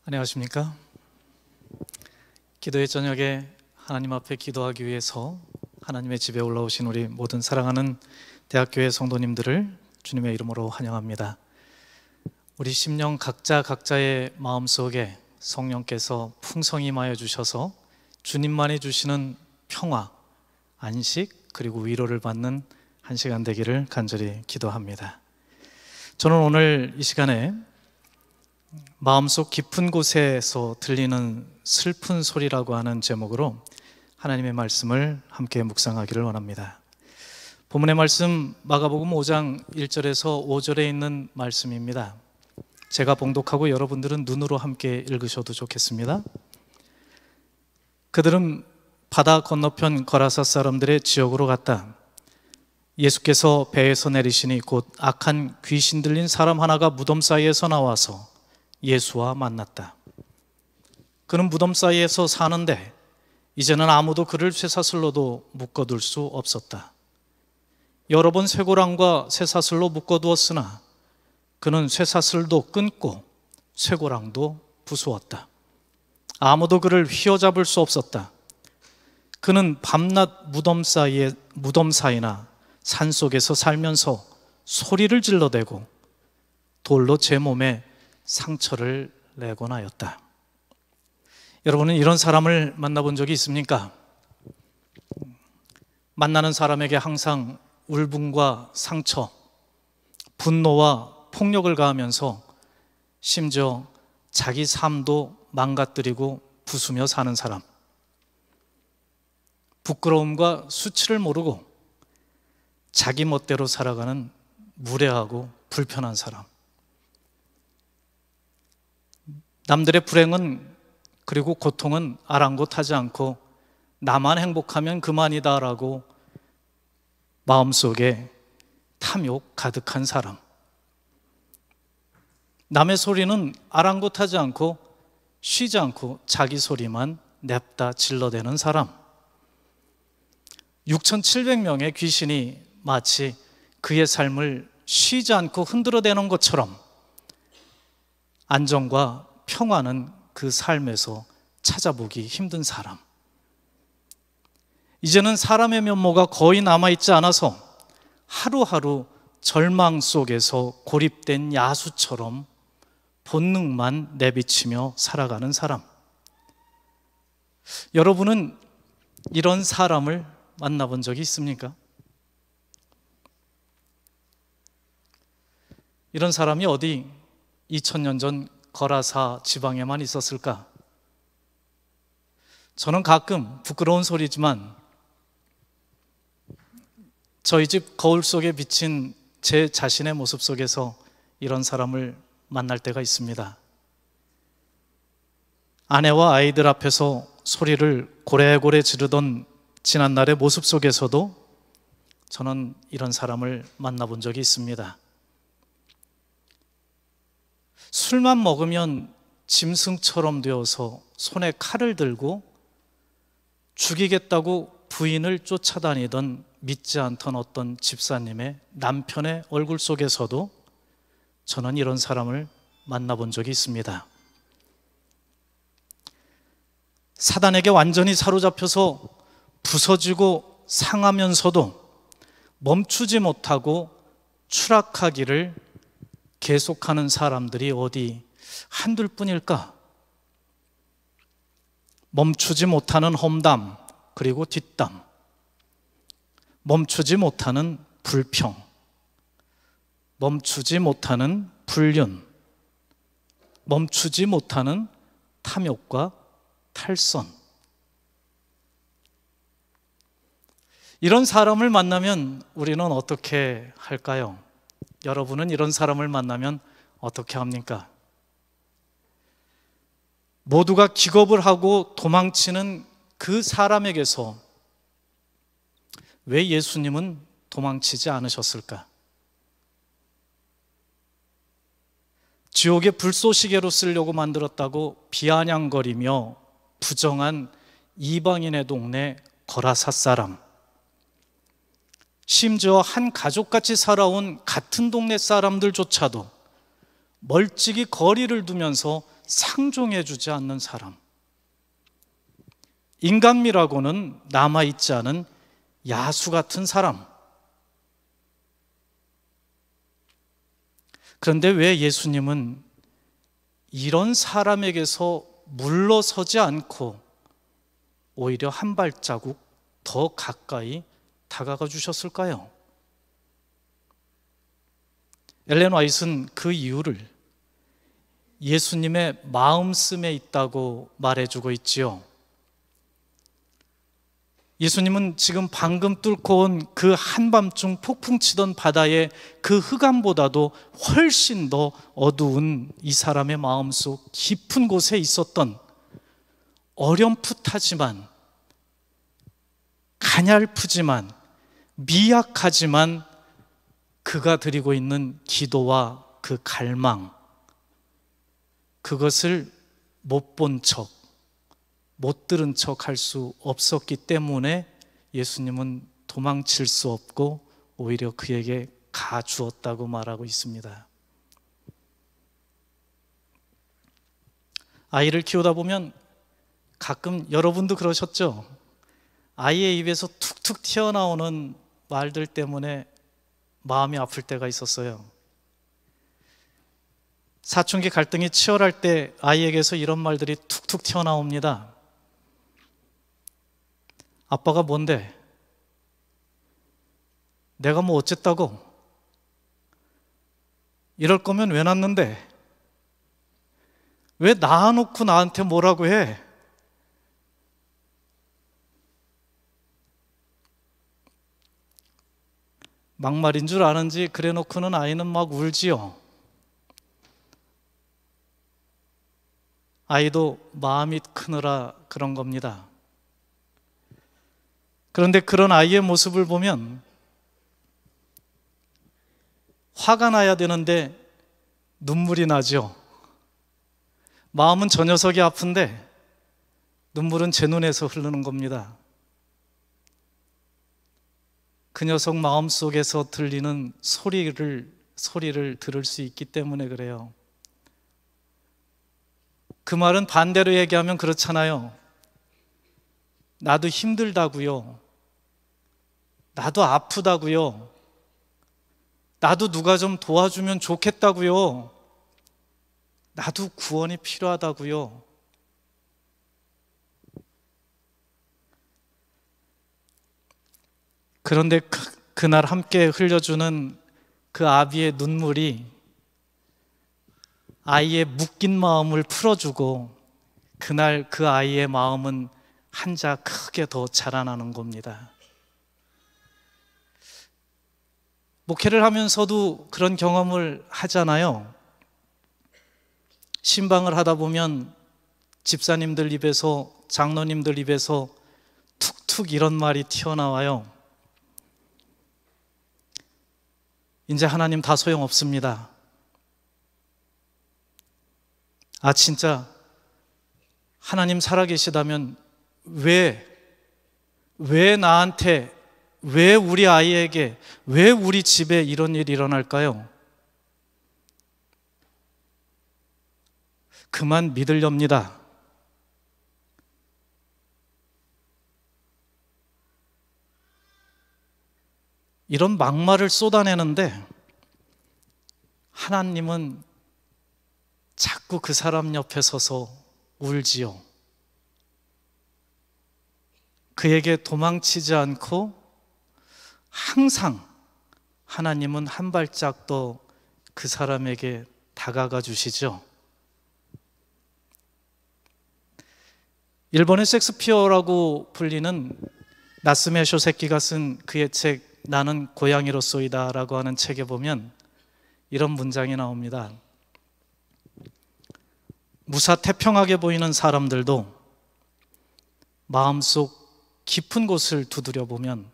안녕하십니까? 기도의 저녁에 하나님 앞에 기도하기 위해서 하나님의 집에 올라오신 우리 모든 사랑하는 대학교회 성도님들을 주님의 이름으로 환영합니다. 우리 심령 각자의 마음속에 성령께서 풍성히 임하여 주셔서 주님만이 주시는 평화, 안식 그리고 위로를 받는 한 시간 되기를 간절히 기도합니다. 저는 오늘 이 시간에 마음속 깊은 곳에서 들리는 슬픈 소리라고 하는 제목으로 하나님의 말씀을 함께 묵상하기를 원합니다. 본문의 말씀 마가복음 5장 1절에서 5절에 있는 말씀입니다. 제가 봉독하고 여러분들은 눈으로 함께 읽으셔도 좋겠습니다. 그들은 바다 건너편 거라사 사람들의 지역으로 갔다. 예수께서 배에서 내리시니 곧 악한 귀신 들린 사람 하나가 무덤 사이에서 나와서 예수와 만났다. 그는 무덤 사이에서 사는데 이제는 아무도 그를 쇠사슬로도 묶어둘 수 없었다. 여러 번 쇠고랑과 쇠사슬로 묶어두었으나 그는 쇠사슬도 끊고 쇠고랑도 부수었다. 아무도 그를 휘어잡을 수 없었다. 그는 밤낮 무덤 사이나 산속에서 살면서 소리를 질러대고 돌로 제 몸에 상처를 내곤 하였다. 여러분은 이런 사람을 만나본 적이 있습니까? 만나는 사람에게 항상 울분과 상처, 분노와 폭력을 가하면서 심지어 자기 삶도 망가뜨리고 부수며 사는 사람, 부끄러움과 수치를 모르고 자기 멋대로 살아가는 무례하고 불편한 사람, 남들의 불행은 그리고 고통은 아랑곳하지 않고 나만 행복하면 그만이다라고 마음속에 탐욕 가득한 사람, 남의 소리는 아랑곳하지 않고 쉬지 않고 자기 소리만 냅다 질러대는 사람, 6,700명의 귀신이 마치 그의 삶을 쉬지 않고 흔들어대는 것처럼 안정과 평화는 그 삶에서 찾아보기 힘든 사람, 이제는 사람의 면모가 거의 남아있지 않아서 하루하루 절망 속에서 고립된 야수처럼 본능만 내비치며 살아가는 사람. 여러분은 이런 사람을 만나본 적이 있습니까? 이런 사람이 어디 2000년 전 거라사 지방에만 있었을까? 저는 가끔 부끄러운 소리지만 저희 집 거울 속에 비친 제 자신의 모습 속에서 이런 사람을 만날 때가 있습니다. 아내와 아이들 앞에서 소리를 고래고래 지르던 지난날의 모습 속에서도 저는 이런 사람을 만나본 적이 있습니다. 술만 먹으면 짐승처럼 되어서 손에 칼을 들고 죽이겠다고 부인을 쫓아다니던 믿지 않던 어떤 집사님의 남편의 얼굴 속에서도 저는 이런 사람을 만나본 적이 있습니다. 사단에게 완전히 사로잡혀서 부서지고 상하면서도 멈추지 못하고 추락하기를 계속하는 사람들이 어디 한둘 뿐일까? 멈추지 못하는 험담 그리고 뒷담, 멈추지 못하는 불평, 멈추지 못하는 불륜, 멈추지 못하는 탐욕과 탈선. 이런 사람을 만나면 우리는 어떻게 할까요? 여러분은 이런 사람을 만나면 어떻게 합니까? 모두가 기겁을 하고 도망치는 그 사람에게서 왜 예수님은 도망치지 않으셨을까? 지옥의 불쏘시개로 쓰려고 만들었다고 비아냥거리며 부정한 이방인의 동네 거라사 사람, 심지어 한 가족같이 살아온 같은 동네 사람들조차도 멀찍이 거리를 두면서 상종해주지 않는 사람, 인간미라고는 남아있지 않은 야수 같은 사람. 그런데 왜 예수님은 이런 사람에게서 물러서지 않고 오히려 한 발자국 더 가까이 다가가 주셨을까요? 엘렌 화이트는 그 이유를 예수님의 마음씀에 있다고 말해주고 있지요. 예수님은 지금 방금 뚫고 온 그 한밤중 폭풍 치던 바다의 그 흑암보다도 훨씬 더 어두운 이 사람의 마음속 깊은 곳에 있었던 어렴풋하지만 가냘프지만 미약하지만 그가 드리고 있는 기도와 그 갈망, 그것을 못 본 척, 못 들은 척 할 수 없었기 때문에 예수님은 도망칠 수 없고 오히려 그에게 가주었다고 말하고 있습니다. 아이를 키우다 보면 가끔 여러분도 그러셨죠? 아이의 입에서 툭툭 튀어나오는 말들 때문에 마음이 아플 때가 있었어요. 사춘기 갈등이 치열할 때 아이에게서 이런 말들이 툭툭 튀어나옵니다. 아빠가 뭔데? 내가 뭐 어쨌다고? 이럴 거면 왜 낳는데? 왜 낳아놓고 나한테 뭐라고 해? 막말인 줄 아는지 그래 놓고는 아이는 막 울지요. 아이도 마음이 크느라 그런 겁니다. 그런데 그런 아이의 모습을 보면 화가 나야 되는데 눈물이 나죠. 마음은 저 녀석이 아픈데 눈물은 제 눈에서 흐르는 겁니다. 그 녀석 마음속에서 들리는 소리를 들을 수 있기 때문에 그래요. 그 말은 반대로 얘기하면 그렇잖아요. 나도 힘들다고요. 나도 아프다고요. 나도 누가 좀 도와주면 좋겠다고요. 나도 구원이 필요하다고요. 그런데 그날 함께 흘려주는 그 아비의 눈물이 아이의 묶인 마음을 풀어주고 그날 그 아이의 마음은 한자 크게 더 자라나는 겁니다. 목회를 하면서도 그런 경험을 하잖아요. 신방을 하다 보면 집사님들 입에서, 장로님들 입에서 툭툭 이런 말이 튀어나와요. 이제 하나님 다 소용없습니다. 아, 진짜 하나님 살아계시다면 왜 나한테, 왜 우리 아이에게, 왜 우리 집에 이런 일이 일어날까요? 그만 믿으렵니다. 이런 막말을 쏟아내는데 하나님은 자꾸 그 사람 옆에 서서 울지요. 그에게 도망치지 않고 항상 하나님은 한 발짝 더 그 사람에게 다가가 주시죠. 일본의 섹스피어라고 불리는 나스메 쇼세키가 쓴 그의 책 나는 고양이로서이다 라고 하는 책에 보면 이런 문장이 나옵니다. 무사태평하게 보이는 사람들도 마음속 깊은 곳을 두드려 보면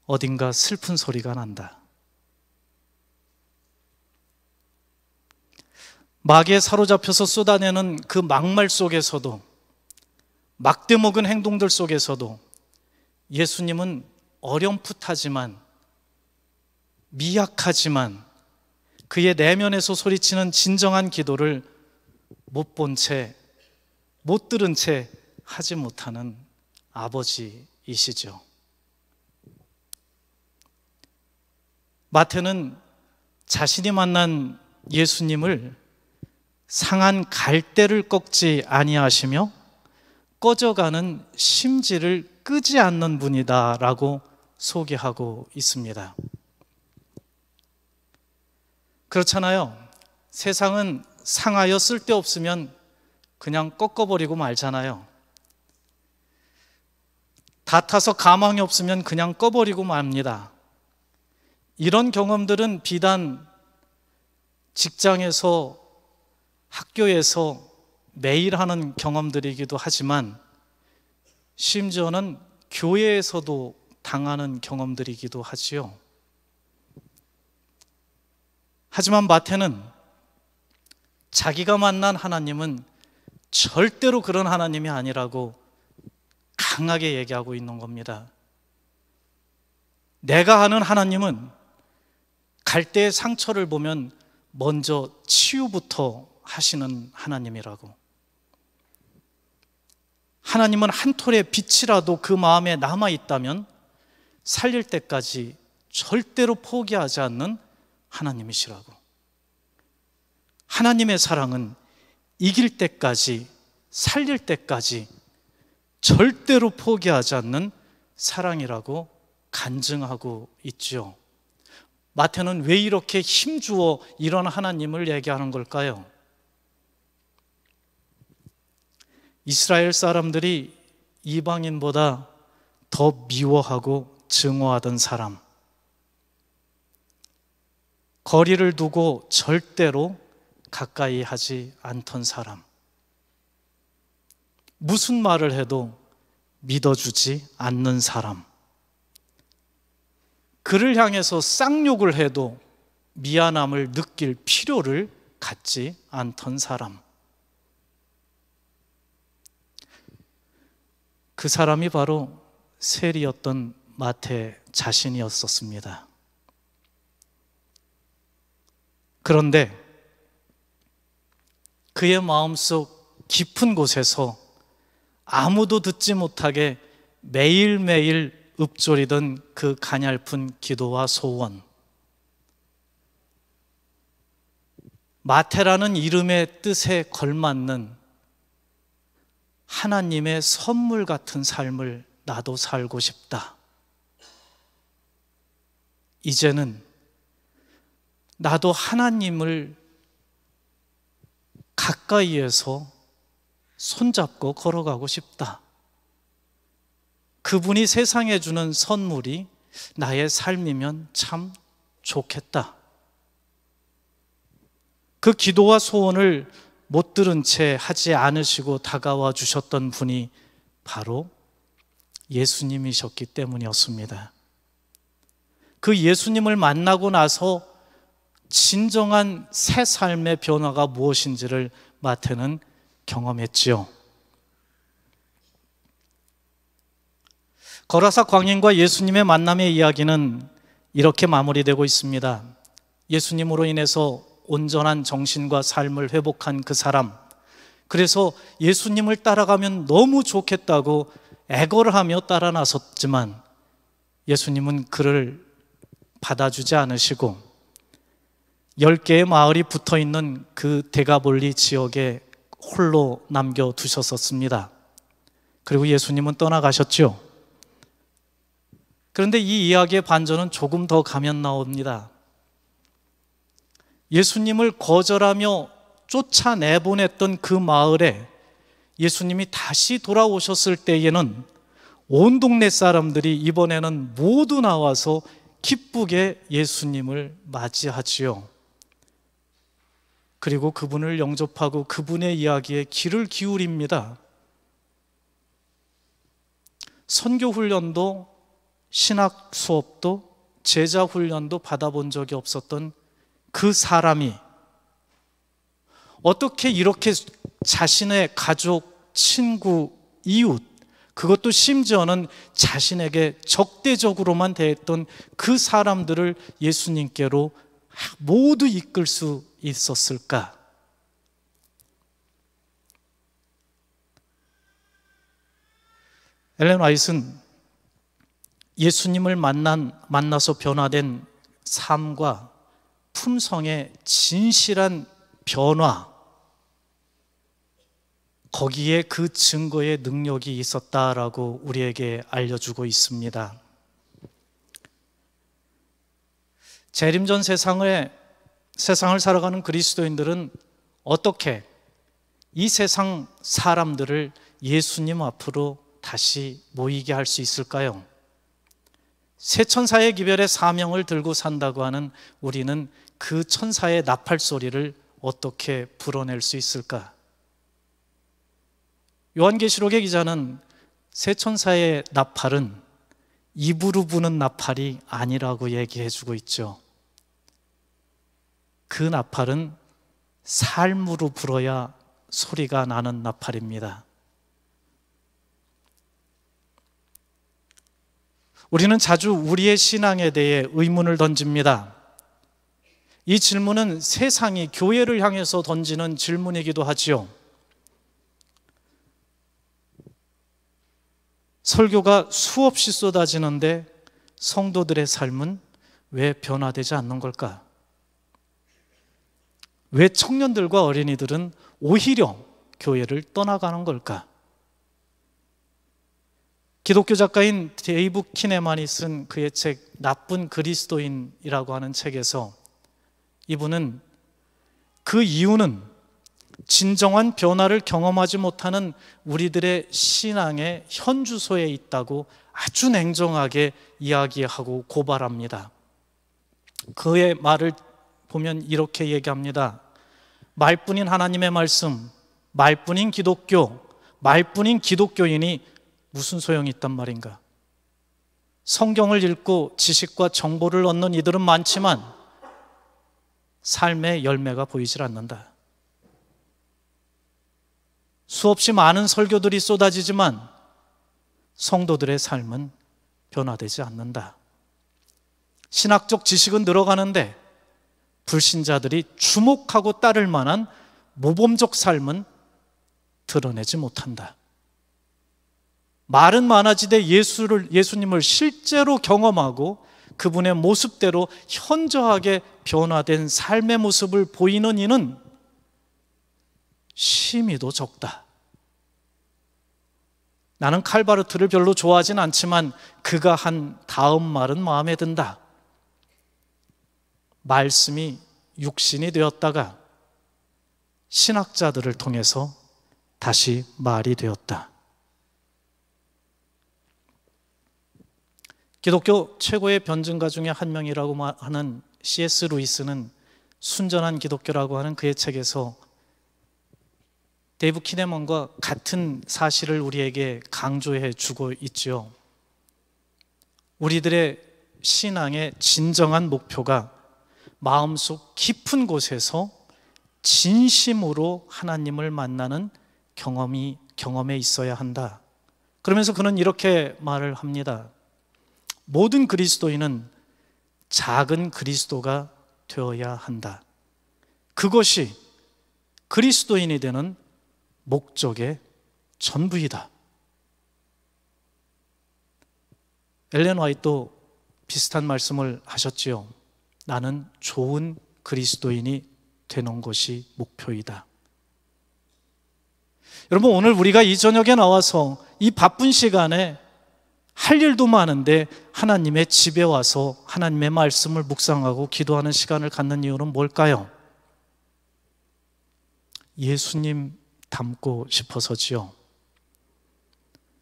어딘가 슬픈 소리가 난다. 마귀에 사로잡혀서 쏟아내는 그 막말 속에서도, 막대먹은 행동들 속에서도 예수님은 어렴풋하지만 미약하지만 그의 내면에서 소리치는 진정한 기도를 못 본 채, 못 들은 채 하지 못하는 아버지이시죠. 마태는 자신이 만난 예수님을 상한 갈대를 꺾지 아니하시며 꺼져가는 심지를 끄지 않는 분이다라고 소개하고 있습니다. 그렇잖아요. 세상은 상하여 쓸데없으면 그냥 꺾어버리고 말잖아요. 다 타서 가망이 없으면 그냥 꺼버리고 맙니다. 이런 경험들은 비단 직장에서, 학교에서 매일 하는 경험들이기도 하지만 심지어는 교회에서도 당하는 경험들이기도 하지요. 하지만 마태는 자기가 만난 하나님은 절대로 그런 하나님이 아니라고 강하게 얘기하고 있는 겁니다. 내가 아는 하나님은 갈대의 상처를 보면 먼저 치유부터 하시는 하나님이라고. 하나님은 한 톨의 빛이라도 그 마음에 남아있다면 살릴 때까지 절대로 포기하지 않는 하나님이시라고. 하나님의 사랑은 이길 때까지, 살릴 때까지 절대로 포기하지 않는 사랑이라고 간증하고 있죠. 마태는 왜 이렇게 힘주어 이런 하나님을 얘기하는 걸까요? 이스라엘 사람들이 이방인보다 더 미워하고 증오하던 사람, 거리를 두고 절대로 가까이 하지 않던 사람, 무슨 말을 해도 믿어주지 않는 사람, 그를 향해서 쌍욕을 해도 미안함을 느낄 필요를 갖지 않던 사람, 그 사람이 바로 세리였던 마태 자신이었었습니다. 그런데 그의 마음속 깊은 곳에서 아무도 듣지 못하게 매일매일 읊조리던 그 가냘픈 기도와 소원, 마태라는 이름의 뜻에 걸맞는 하나님의 선물 같은 삶을 나도 살고 싶다. 이제는 나도 하나님을 가까이에서 손잡고 걸어가고 싶다. 그분이 세상에 주는 선물이 나의 삶이면 참 좋겠다. 그 기도와 소원을 못 들은 채 하지 않으시고 다가와 주셨던 분이 바로 예수님이셨기 때문이었습니다. 그 예수님을 만나고 나서 진정한 새 삶의 변화가 무엇인지를 마태는 경험했지요. 거라사 광인과 예수님의 만남의 이야기는 이렇게 마무리되고 있습니다. 예수님으로 인해서 온전한 정신과 삶을 회복한 그 사람, 그래서 예수님을 따라가면 너무 좋겠다고 애걸을 하며 따라 나섰지만 예수님은 그를 받아주지 않으시고 10개의 마을이 붙어있는 그 데가볼리 지역에 홀로 남겨두셨었습니다. 그리고 예수님은 떠나가셨죠. 그런데 이 이야기의 반전은 조금 더 가면 나옵니다. 예수님을 거절하며 쫓아내보냈던 그 마을에 예수님이 다시 돌아오셨을 때에는 온 동네 사람들이 이번에는 모두 나와서 기쁘게 예수님을 맞이하지요. 그리고 그분을 영접하고 그분의 이야기에 귀를 기울입니다. 선교 훈련도 신학 수업도 제자 훈련도 받아본 적이 없었던 그 사람이 어떻게 이렇게 자신의 가족, 친구, 이웃, 그것도 심지어는 자신에게 적대적으로만 대했던 그 사람들을 예수님께로 모두 이끌 수 있었을까? 엘렌 화이트는 예수님을 만나서 변화된 삶과 품성의 진실한 변화, 거기에 그 증거의 능력이 있었다라고 우리에게 알려주고 있습니다. 재림전 세상을 살아가는 그리스도인들은 어떻게 이 세상 사람들을 예수님 앞으로 다시 모이게 할 수 있을까요? 새 천사의 기별의 사명을 들고 산다고 하는 우리는 그 천사의 나팔 소리를 어떻게 불어낼 수 있을까? 요한계시록의 기자는 새 천사의 나팔은 입으로 부는 나팔이 아니라고 얘기해 주고 있죠. 그 나팔은 삶으로 불어야 소리가 나는 나팔입니다. 우리는 자주 우리의 신앙에 대해 의문을 던집니다. 이 질문은 세상이 교회를 향해서 던지는 질문이기도 하지요. 설교가 수없이 쏟아지는데 성도들의 삶은 왜 변화되지 않는 걸까? 왜 청년들과 어린이들은 오히려 교회를 떠나가는 걸까? 기독교 작가인 데이브 키네만이 쓴 그의 책 나쁜 그리스도인이라고 하는 책에서 이분은 그 이유는 진정한 변화를 경험하지 못하는 우리들의 신앙의 현주소에 있다고 아주 냉정하게 이야기하고 고발합니다. 그의 말을 보면 이렇게 얘기합니다. 말뿐인 하나님의 말씀, 말뿐인 기독교, 말뿐인 기독교인이 무슨 소용이 있단 말인가? 성경을 읽고 지식과 정보를 얻는 이들은 많지만 삶의 열매가 보이질 않는다. 수없이 많은 설교들이 쏟아지지만 성도들의 삶은 변화되지 않는다. 신학적 지식은 늘어가는데 불신자들이 주목하고 따를 만한 모범적 삶은 드러내지 못한다. 말은 많아지되 예수님을 실제로 경험하고 그분의 모습대로 현저하게 변화된 삶의 모습을 보이는 이는 심히도 적다. 나는 칼바르트를 별로 좋아하진 않지만 그가 한 다음 말은 마음에 든다. 말씀이 육신이 되었다가 신학자들을 통해서 다시 말이 되었다. 기독교 최고의 변증가 중에 한 명이라고 하는 C.S. 루이스는 순전한 기독교라고 하는 그의 책에서 데이브 키네먼과 같은 사실을 우리에게 강조해 주고 있지요. 우리들의 신앙의 진정한 목표가 마음속 깊은 곳에서 진심으로 하나님을 만나는 경험에 있어야 한다. 그러면서 그는 이렇게 말을 합니다. 모든 그리스도인은 작은 그리스도가 되어야 한다. 그것이 그리스도인이 되는 목적의 전부이다. 엘렌 화이트도 비슷한 말씀을 하셨지요. 나는 좋은 그리스도인이 되는 것이 목표이다. 여러분, 오늘 우리가 이 저녁에 나와서 이 바쁜 시간에 할 일도 많은데 하나님의 집에 와서 하나님의 말씀을 묵상하고 기도하는 시간을 갖는 이유는 뭘까요? 예수님 닮고 싶어서지요.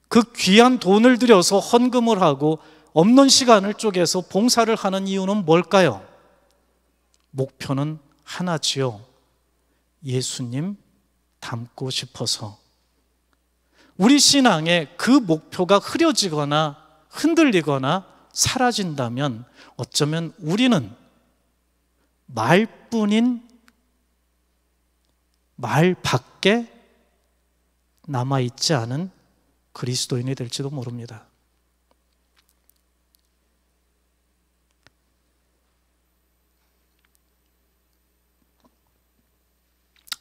그 귀한 돈을 들여서 헌금을 하고 없는 시간을 쪼개서 봉사를 하는 이유는 뭘까요? 목표는 하나지요. 예수님 닮고 싶어서. 우리 신앙의 그 목표가 흐려지거나 흔들리거나 사라진다면 어쩌면 우리는 말뿐인 말 밖에 남아있지 않은 그리스도인이 될지도 모릅니다.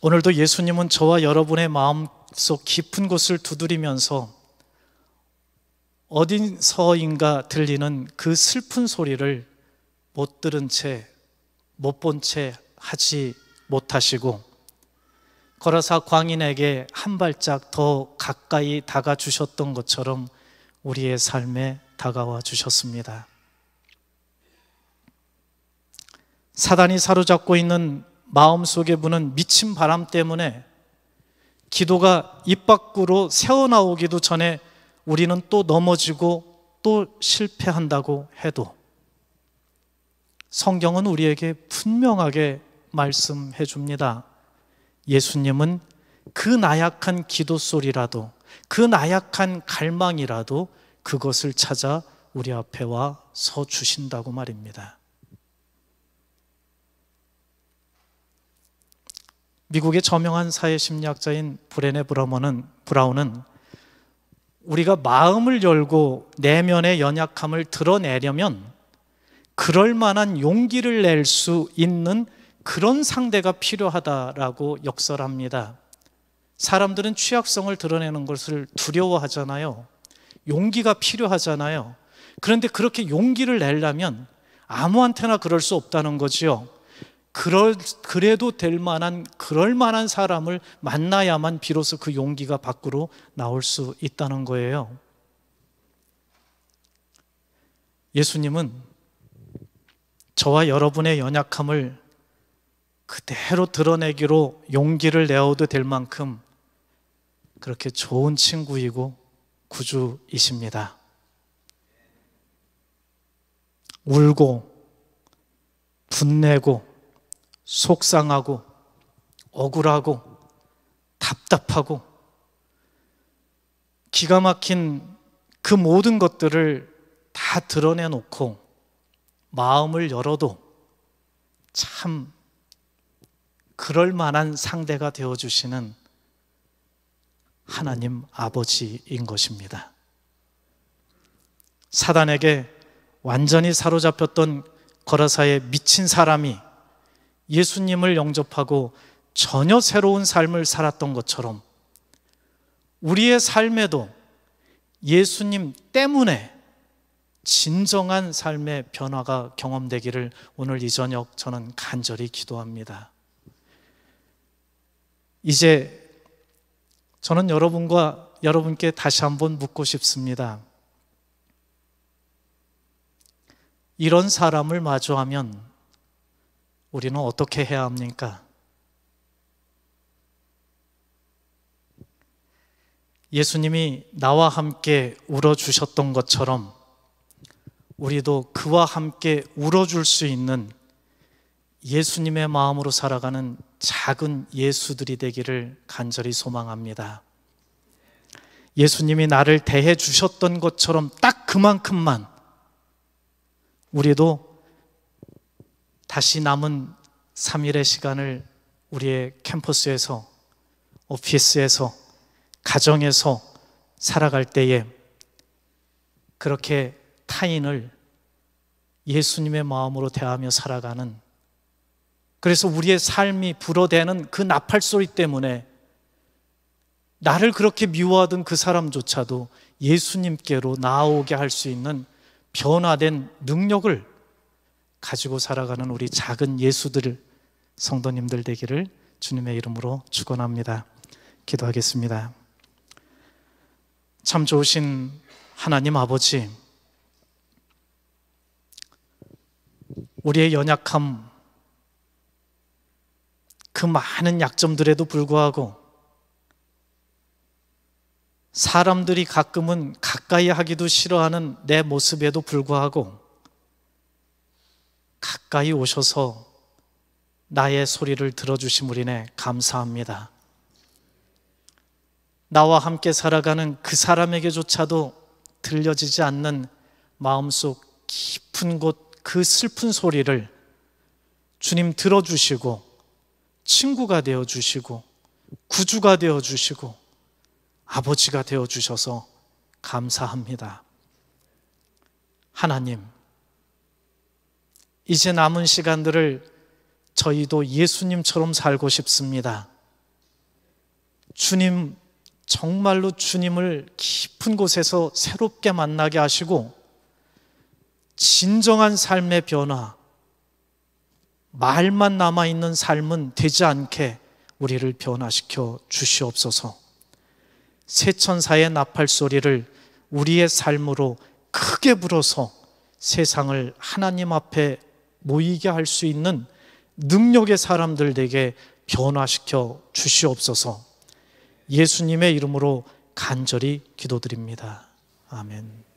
오늘도 예수님은 저와 여러분의 마음속 깊은 곳을 두드리면서 어디서인가 들리는 그 슬픈 소리를 못 들은 채, 못 본 채 하지 못하시고 거라사 광인에게 한 발짝 더 가까이 다가주셨던 것처럼 우리의 삶에 다가와 주셨습니다. 사단이 사로잡고 있는 마음속에 부는 미친 바람 때문에 기도가 입 밖으로 새어나오기도 전에 우리는 또 넘어지고 또 실패한다고 해도 성경은 우리에게 분명하게 말씀해 줍니다. 예수님은 그 나약한 기도 소리라도, 그 나약한 갈망이라도 그것을 찾아 우리 앞에 와 서 주신다고 말입니다. 미국의 저명한 사회심리학자인 브레네 브라운은 우리가 마음을 열고 내면의 연약함을 드러내려면 그럴 만한 용기를 낼 수 있는 그런 상대가 필요하다라고 역설합니다. 사람들은 취약성을 드러내는 것을 두려워하잖아요. 용기가 필요하잖아요. 그런데 그렇게 용기를 내려면 아무한테나 그럴 수 없다는 거지요. 그래도 될 만한, 그럴 만한 사람을 만나야만 비로소 그 용기가 밖으로 나올 수 있다는 거예요. 예수님은 저와 여러분의 연약함을 그대로 드러내기로 용기를 내어도 될 만큼 그렇게 좋은 친구이고 구주이십니다. 울고 분내고 속상하고 억울하고 답답하고 기가 막힌 그 모든 것들을 다 드러내놓고 마음을 열어도 참 그럴 만한 상대가 되어주시는 하나님 아버지인 것입니다. 사단에게 완전히 사로잡혔던 거라사의 미친 사람이 예수님을 영접하고 전혀 새로운 삶을 살았던 것처럼 우리의 삶에도 예수님 때문에 진정한 삶의 변화가 경험되기를 오늘 이 저녁 저는 간절히 기도합니다. 이제 저는 여러분께 다시 한번 묻고 싶습니다. 이런 사람을 마주하면 우리는 어떻게 해야 합니까? 예수님이 나와 함께 울어주셨던 것처럼 우리도 그와 함께 울어줄 수 있는 예수님의 마음으로 살아가는 작은 예수들이 되기를 간절히 소망합니다. 예수님이 나를 대해 주셨던 것처럼 딱 그만큼만 우리도 다시 남은 3일의 시간을 우리의 캠퍼스에서, 오피스에서, 가정에서 살아갈 때에 그렇게 타인을 예수님의 마음으로 대하며 살아가는, 그래서 우리의 삶이 불어대는 그 나팔 소리 때문에 나를 그렇게 미워하던 그 사람조차도 예수님께로 나아오게 할 수 있는 변화된 능력을 가지고 살아가는 우리 작은 예수들, 성도님들 되기를 주님의 이름으로 축원합니다. 기도하겠습니다. 참 좋으신 하나님 아버지, 우리의 연약함, 그 많은 약점들에도 불구하고 사람들이 가끔은 가까이 하기도 싫어하는 내 모습에도 불구하고 가까이 오셔서 나의 소리를 들어주심으로 인해 감사합니다. 나와 함께 살아가는 그 사람에게조차도 들려지지 않는 마음속 깊은 곳 그 슬픈 소리를 주님 들어주시고 친구가 되어주시고 구주가 되어주시고 아버지가 되어주셔서 감사합니다. 하나님, 이제 남은 시간들을 저희도 예수님처럼 살고 싶습니다. 주님, 정말로 주님을 깊은 곳에서 새롭게 만나게 하시고 진정한 삶의 변화, 말만 남아있는 삶은 되지 않게 우리를 변화시켜 주시옵소서. 새천사의 나팔 소리를 우리의 삶으로 크게 불어서 세상을 하나님 앞에 모이게 할 수 있는 능력의 사람들 되게 변화시켜 주시옵소서. 예수님의 이름으로 간절히 기도드립니다. 아멘.